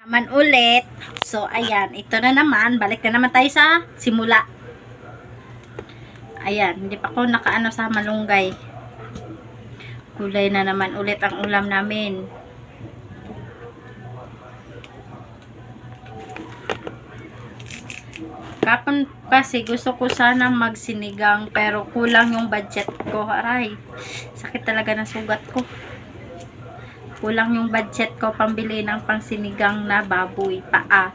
Naman ulit. So, ayan. Ito na naman. Balik na naman tayo sa simula. Ayan. Hindi pa ako nakaano sa malunggay. Gulay na naman ulit ang ulam namin. Kapon kasi gusto ko sana magsinigang pero kulang yung budget ko. Aray. Sakit talaga ng sugat ko. Kulang yung budget ko pambili ng pangsinigang na baboy, paa.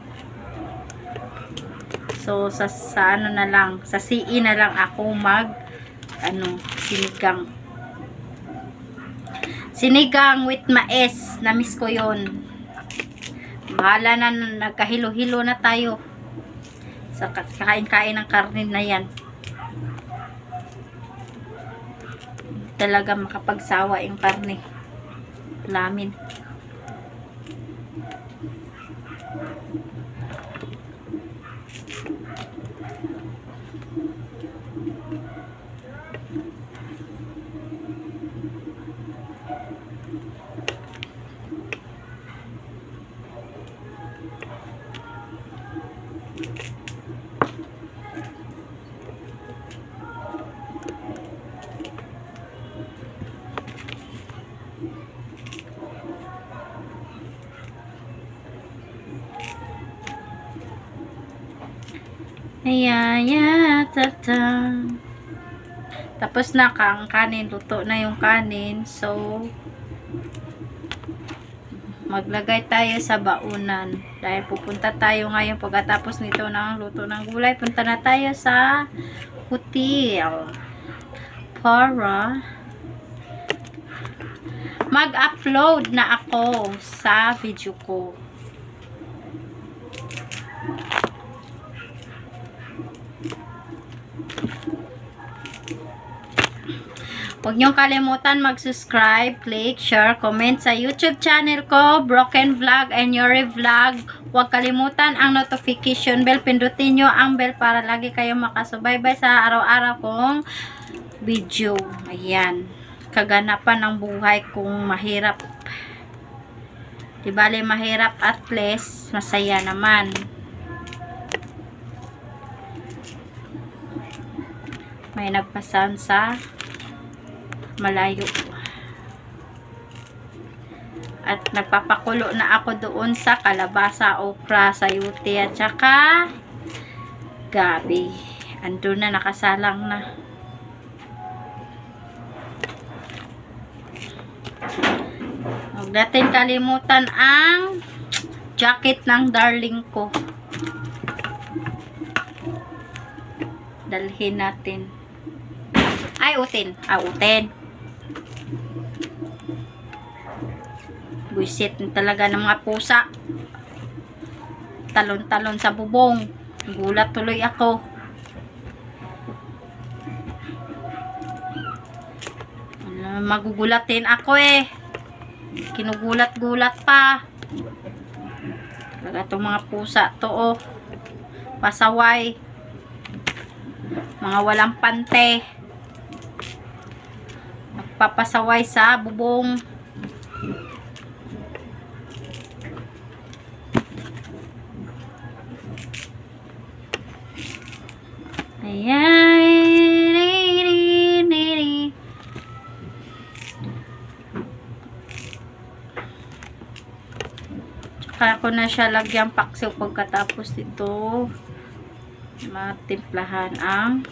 So, sa ano na lang, sa CE na lang ako sinigang. Sinigang with mais. Namiss ko yon. Bahala na, nagkahilo-hilo na tayo. Sa kain-kain ng karne na yan. Talaga makapagsawa yung karne namin. Ayan, tata. Tapos na ang kanin, luto na yung kanin. So, maglagay tayo sa baunan. Dahil pupunta tayo ngayon pagkatapos nito ng luto ng gulay. Punta na tayo sa hotel para mag-upload na ako sa video ko. Huwag niyong kalimutan mag-subscribe, click, share, comment sa YouTube channel ko, Broken Vlog and Yuri Vlog. Huwag kalimutan ang notification bell. Pindutin niyo ang bell para lagi kayong makasubaybay sa araw-araw kong video. Ayan. Kaganapan ng buhay kung mahirap. Di bale mahirap, at least masaya naman. May nagpasan sa malayo. At nagpapakulo na ako doon sa kalabasa, okra, sayote at saka gabi. Andun na, nakasalang na. Huwag natin kalimutan ang jacket ng darling ko. Dalhin natin. Ay, utin. Utin. Buisit talaga ng mga pusa. Talon-talon sa bubong. Gulat tuloy ako. Magugulatin ako eh. Kinugulat-gulat pa. Talaga itong mga pusa to oh. Pasaway. Mga walang pante. Nagpapasaway sa bubong. Ayan. Tsaka ko na siya lagyan paksiw pagkatapos dito. Matimplahan ang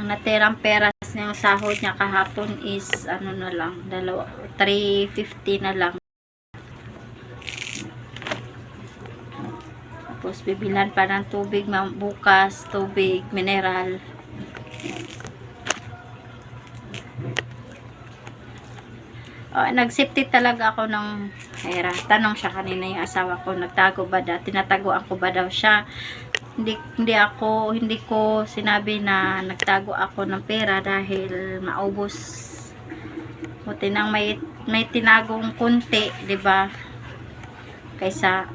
natirang pera ng sahod niya kahapon is ano na lang, 350 na lang. Tapos bibilan pa ng tubig bukas, tubig mineral. Nagsipti talaga ako ng pera. Tanong siya kanina yung asawa ko, nagtago ba daw, tinatagoan ko ba daw siya. Hindi ko sinabi na nagtago ako ng pera dahil maubos. Buti nang may tinagong kunti, 'di ba? Kaysa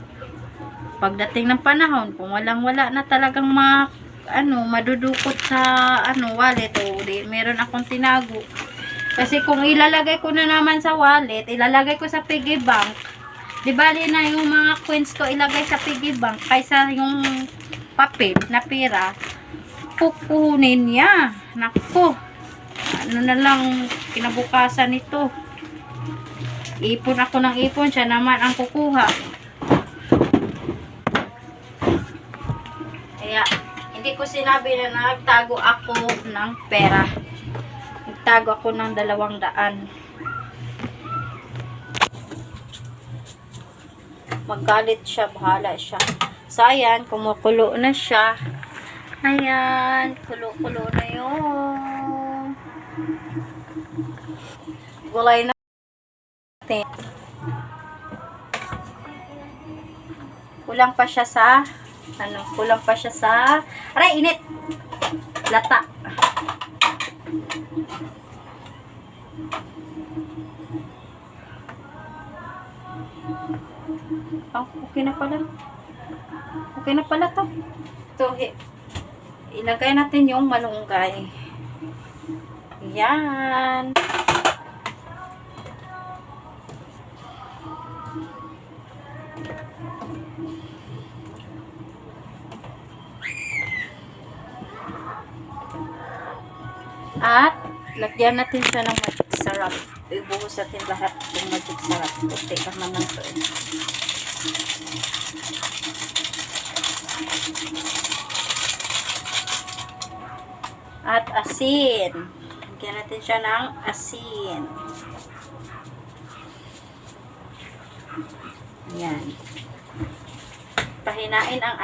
pagdating ng panahon, kung walang-wala na talagang madudukot sa wallet o di meron akong tinago, Kasi kung ilalagay ko na naman sa wallet, ilalagay ko sa piggy bank, di bali na yung mga coins ko ilagay sa piggy bank kaysa yung papel na pera, kukunin niya. Nako, ano na lang kinabukasan nito. Ipon ako ng ipon, siya naman ang kukuha. Kaya, hindi ko sinabi na nagtago ako ng pera. Nagtago ako ng 200. Magalit siya, bahala siya. So, ayan, kumukulo na siya. Ayan, kulo-kulo na yun. Gulay na natin. Kulang pa siya sa, kulang pa siya sa, aray, init! Lata. Oh, okay na pala. Okay na pala to. Ito, ilagay natin yung malunggay. Yan. At, lagyan natin siya ng magic sarap. Ibuhos natin lahat ng magic sarap. Puti ka naman to eh. At asin. Lagyan natin siya ng asin. Yan. Pahinain ang